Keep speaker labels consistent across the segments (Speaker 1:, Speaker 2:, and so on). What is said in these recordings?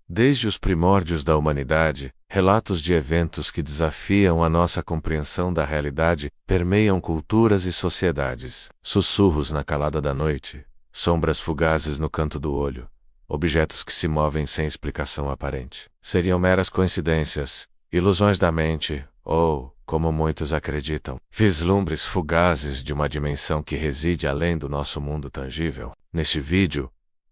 Speaker 1: Desde os primórdios da humanidade, relatos de eventos que desafiam a nossa compreensão da realidade permeiam culturas e sociedades. Sussurros na calada da noite, sombras fugazes no canto do olho, objetos que se movem sem explicação aparente. Seriam meras coincidências, ilusões da mente, ou, como muitos acreditam, vislumbres fugazes de uma dimensão que reside além do nosso mundo tangível. Neste vídeo,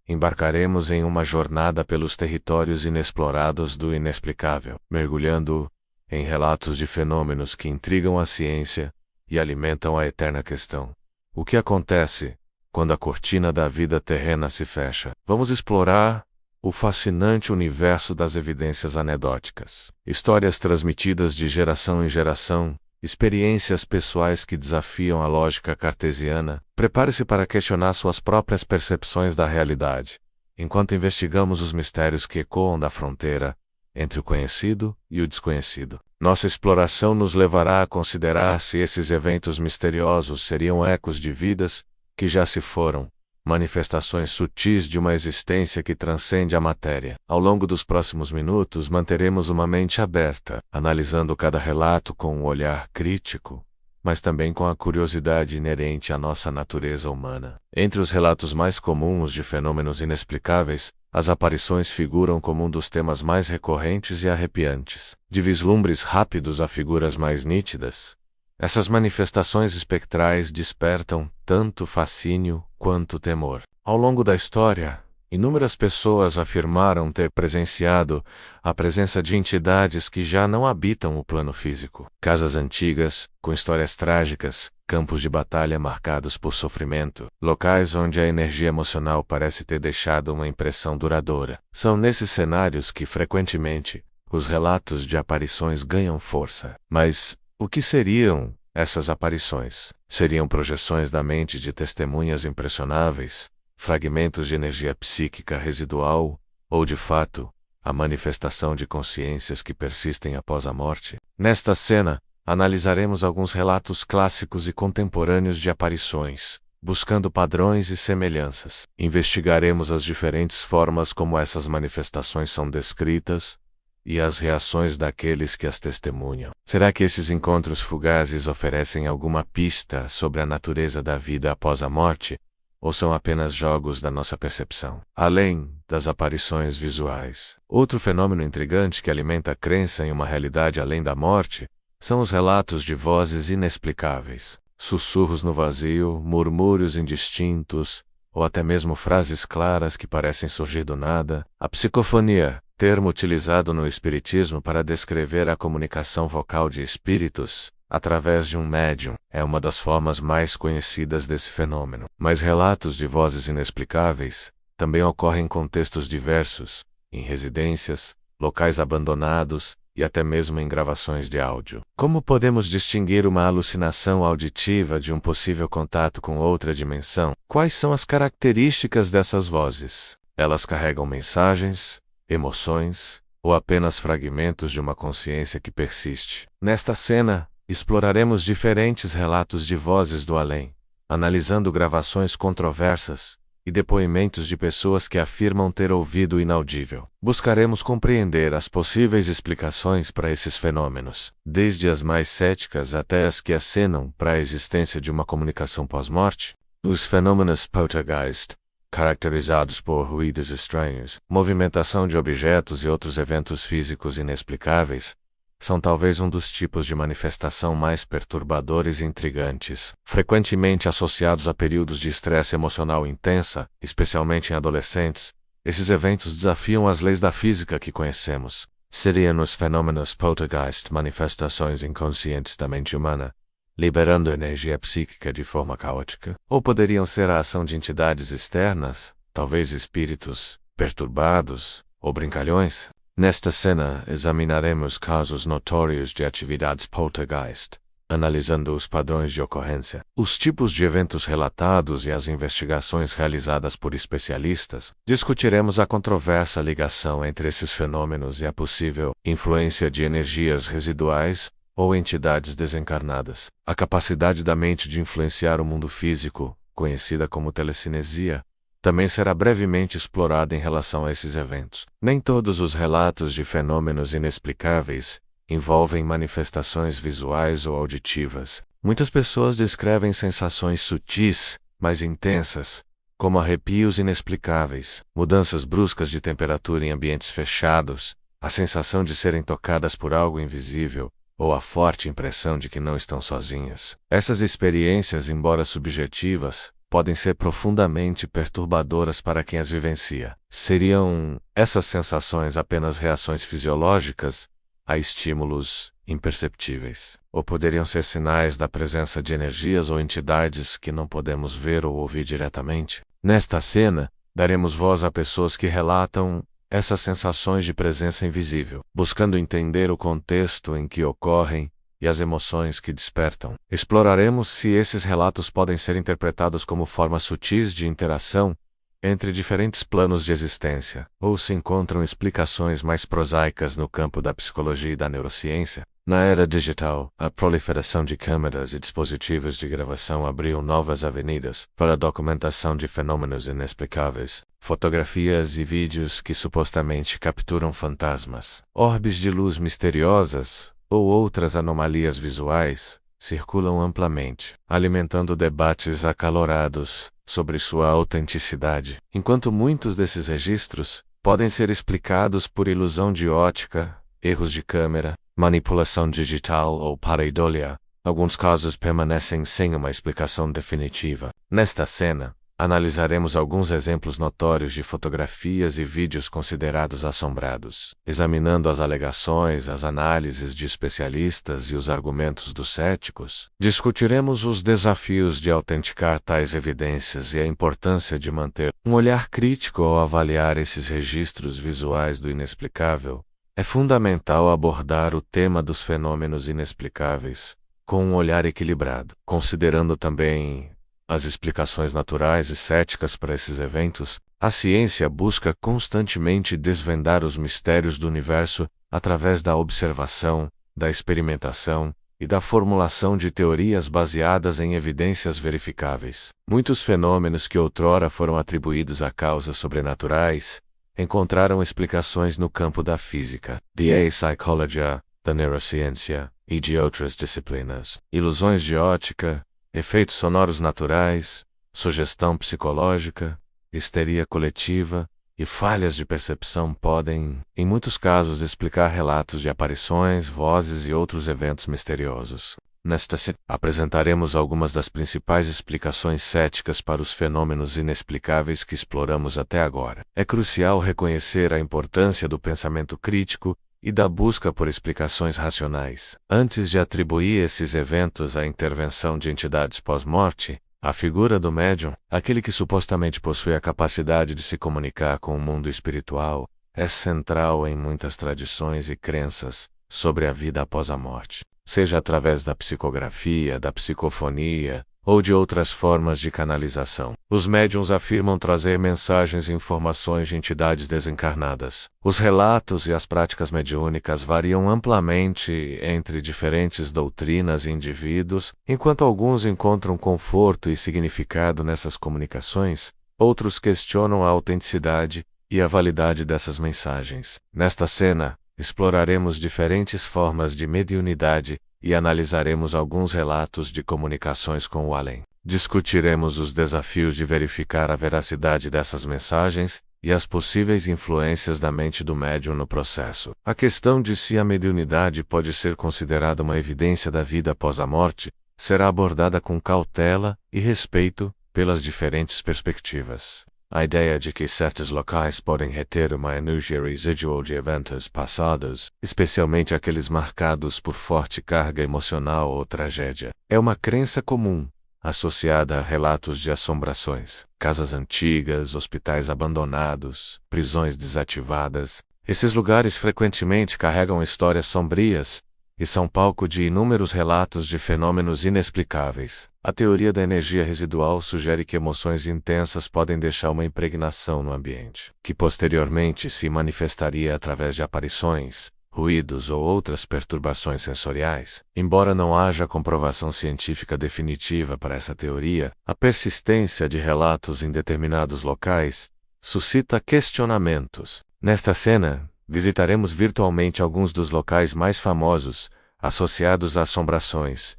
Speaker 1: embarcaremos em uma jornada pelos territórios inexplorados do inexplicável, mergulhando em relatos de fenômenos que intrigam a ciência e alimentam a eterna questão: o que acontece quando a cortina da vida terrena se fecha? Vamos explorar o fascinante universo das evidências anedóticas, histórias transmitidas de geração em geração, experiências pessoais que desafiam a lógica cartesiana. Prepare-se para questionar suas próprias percepções da realidade, enquanto investigamos os mistérios que ecoam da fronteira entre o conhecido e o desconhecido. Nossa exploração nos levará a considerar se esses eventos misteriosos seriam ecos de vidas que já se foram, manifestações sutis de uma existência que transcende a matéria. Ao longo dos próximos minutos, manteremos uma mente aberta, analisando cada relato com um olhar crítico, mas também com a curiosidade inerente à nossa natureza humana. Entre os relatos mais comuns de fenômenos inexplicáveis, as aparições figuram como um dos temas mais recorrentes e arrepiantes. De vislumbres rápidos a figuras mais nítidas, essas manifestações espectrais despertam tanto fascínio quanto temor. Ao longo da história, inúmeras pessoas afirmaram ter presenciado a presença de entidades que já não habitam o plano físico. Casas antigas, com histórias trágicas, campos de batalha marcados por sofrimento, locais onde a energia emocional parece ter deixado uma impressão duradoura. São nesses cenários que, frequentemente, os relatos de aparições ganham força. Mas o que seriam essas aparições? Seriam projeções da mente de testemunhas impressionáveis, fragmentos de energia psíquica residual, ou de fato, a manifestação de consciências que persistem após a morte? Nesta cena, analisaremos alguns relatos clássicos e contemporâneos de aparições, buscando padrões e semelhanças. Investigaremos as diferentes formas como essas manifestações são descritas e as reações daqueles que as testemunham. Será que esses encontros fugazes oferecem alguma pista sobre a natureza da vida após a morte, ou são apenas jogos da nossa percepção? Além das aparições visuais, outro fenômeno intrigante que alimenta a crença em uma realidade além da morte são os relatos de vozes inexplicáveis. Sussurros no vazio, murmúrios indistintos, ou até mesmo frases claras que parecem surgir do nada. A psicofonia, termo utilizado no espiritismo para descrever a comunicação vocal de espíritos através de um médium, é uma das formas mais conhecidas desse fenômeno. Mas relatos de vozes inexplicáveis também ocorrem em contextos diversos, em residências, locais abandonados e até mesmo em gravações de áudio. Como podemos distinguir uma alucinação auditiva de um possível contato com outra dimensão? Quais são as características dessas vozes? Elas carregam mensagens, emoções, ou apenas fragmentos de uma consciência que persiste? Nesta cena, exploraremos diferentes relatos de vozes do além, analisando gravações controversas e depoimentos de pessoas que afirmam ter ouvido o inaudível. Buscaremos compreender as possíveis explicações para esses fenômenos, desde as mais céticas até as que acenam para a existência de uma comunicação pós-morte. Os fenômenos poltergeist, caracterizados por ruídos estranhos, movimentação de objetos e outros eventos físicos inexplicáveis, são talvez um dos tipos de manifestação mais perturbadores e intrigantes. Frequentemente associados a períodos de estresse emocional intensa, especialmente em adolescentes, esses eventos desafiam as leis da física que conhecemos. Seriam os fenômenos poltergeist manifestações inconscientes da mente humana, liberando energia psíquica de forma caótica? Ou poderiam ser a ação de entidades externas, talvez espíritos perturbados ou brincalhões? Nesta cena, examinaremos casos notórios de atividades poltergeist, analisando os padrões de ocorrência, os tipos de eventos relatados e as investigações realizadas por especialistas. Discutiremos a controversa ligação entre esses fenômenos e a possível influência de energias residuais ou entidades desencarnadas. A capacidade da mente de influenciar o mundo físico, conhecida como telecinesia, também será brevemente explorada em relação a esses eventos. Nem todos os relatos de fenômenos inexplicáveis envolvem manifestações visuais ou auditivas. Muitas pessoas descrevem sensações sutis, mas intensas, como arrepios inexplicáveis, mudanças bruscas de temperatura em ambientes fechados, a sensação de serem tocadas por algo invisível, ou a forte impressão de que não estão sozinhas. Essas experiências, embora subjetivas, podem ser profundamente perturbadoras para quem as vivencia. Seriam essas sensações apenas reações fisiológicas a estímulos imperceptíveis? Ou poderiam ser sinais da presença de energias ou entidades que não podemos ver ou ouvir diretamente? Nesta cena, daremos voz a pessoas que relatam essas sensações de presença invisível, buscando entender o contexto em que ocorrem e as emoções que despertam. Exploraremos se esses relatos podem ser interpretados como formas sutis de interação entre diferentes planos de existência, ou se encontram explicações mais prosaicas no campo da psicologia e da neurociência. Na era digital, a proliferação de câmeras e dispositivos de gravação abriu novas avenidas para a documentação de fenômenos inexplicáveis. Fotografias e vídeos que supostamente capturam fantasmas, orbes de luz misteriosas ou outras anomalias visuais circulam amplamente, alimentando debates acalorados sobre sua autenticidade. Enquanto muitos desses registros podem ser explicados por ilusão de ótica, erros de câmera, manipulação digital ou pareidolia, alguns casos permanecem sem uma explicação definitiva. Nesta cena, analisaremos alguns exemplos notórios de fotografias e vídeos considerados assombrados, examinando as alegações, as análises de especialistas e os argumentos dos céticos. Discutiremos os desafios de autenticar tais evidências e a importância de manter um olhar crítico ao avaliar esses registros visuais do inexplicável. É fundamental abordar o tema dos fenômenos inexplicáveis com um olhar equilibrado, considerando também as explicações naturais e céticas para esses eventos. A ciência busca constantemente desvendar os mistérios do universo através da observação, da experimentação e da formulação de teorias baseadas em evidências verificáveis. Muitos fenômenos que outrora foram atribuídos a causas sobrenaturais encontraram explicações no campo da física, da psicologia, da neurociência e de outras disciplinas. Ilusões de ótica, efeitos sonoros naturais, sugestão psicológica, histeria coletiva e falhas de percepção podem, em muitos casos, explicar relatos de aparições, vozes e outros eventos misteriosos. Nesta série, apresentaremos algumas das principais explicações céticas para os fenômenos inexplicáveis que exploramos até agora. É crucial reconhecer a importância do pensamento crítico e da busca por explicações racionais. Antes de atribuir esses eventos à intervenção de entidades pós-morte, a figura do médium, aquele que supostamente possui a capacidade de se comunicar com o mundo espiritual, é central em muitas tradições e crenças sobre a vida após a morte, seja através da psicografia, da psicofonia ou de outras formas de canalização. Os médiuns afirmam trazer mensagens e informações de entidades desencarnadas. Os relatos e as práticas mediúnicas variam amplamente entre diferentes doutrinas e indivíduos. Enquanto alguns encontram conforto e significado nessas comunicações, outros questionam a autenticidade e a validade dessas mensagens. Nesta cena, exploraremos diferentes formas de mediunidade e analisaremos alguns relatos de comunicações com o além. Discutiremos os desafios de verificar a veracidade dessas mensagens e as possíveis influências da mente do médium no processo. A questão de se a mediunidade pode ser considerada uma evidência da vida após a morte será abordada com cautela e respeito pelas diferentes perspectivas. A ideia de que certos locais podem reter uma energia residual de eventos passados, especialmente aqueles marcados por forte carga emocional ou tragédia, é uma crença comum, associada a relatos de assombrações, casas antigas, hospitais abandonados, prisões desativadas. Esses lugares frequentemente carregam histórias sombrias e são palco de inúmeros relatos de fenômenos inexplicáveis. A teoria da energia residual sugere que emoções intensas podem deixar uma impregnação no ambiente, que posteriormente se manifestaria através de aparições ruídos ou outras perturbações sensoriais. Embora não haja comprovação científica definitiva para essa teoria, a persistência de relatos em determinados locais suscita questionamentos. Nesta cena, visitaremos virtualmente alguns dos locais mais famosos associados a assombrações,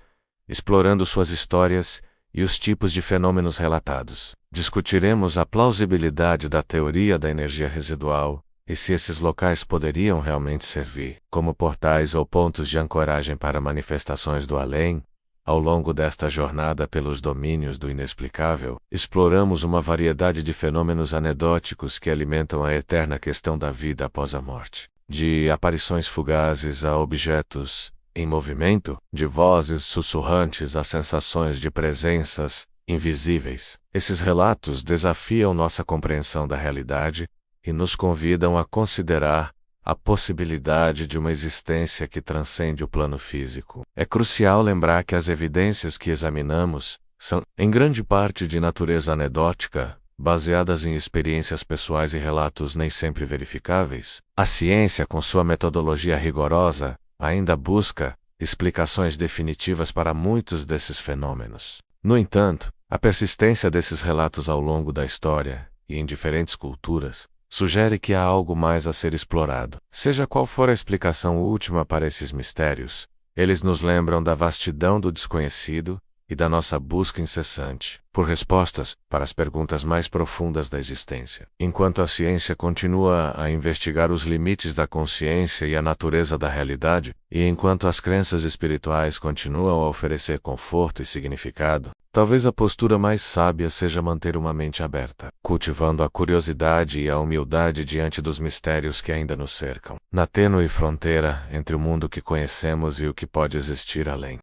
Speaker 1: explorando suas histórias e os tipos de fenômenos relatados. Discutiremos a plausibilidade da teoria da energia residual e se esses locais poderiam realmente servir como portais ou pontos de ancoragem para manifestações do além. Ao longo desta jornada pelos domínios do inexplicável, exploramos uma variedade de fenômenos anedóticos que alimentam a eterna questão da vida após a morte. De aparições fugazes a objetos em movimento, de vozes sussurrantes a sensações de presenças invisíveis. Esses relatos desafiam nossa compreensão da realidade e nos convidam a considerar a possibilidade de uma existência que transcende o plano físico. É crucial lembrar que as evidências que examinamos são, em grande parte, de natureza anedótica, baseadas em experiências pessoais e relatos nem sempre verificáveis. A ciência, com sua metodologia rigorosa, ainda busca explicações definitivas para muitos desses fenômenos. No entanto, a persistência desses relatos ao longo da história, e em diferentes culturas, sugere que há algo mais a ser explorado. Seja qual for a explicação última para esses mistérios, eles nos lembram da vastidão do desconhecido e da nossa busca incessante por respostas para as perguntas mais profundas da existência. Enquanto a ciência continua a investigar os limites da consciência e a natureza da realidade, e enquanto as crenças espirituais continuam a oferecer conforto e significado, talvez a postura mais sábia seja manter uma mente aberta, cultivando a curiosidade e a humildade diante dos mistérios que ainda nos cercam, na tênue fronteira entre o mundo que conhecemos e o que pode existir além.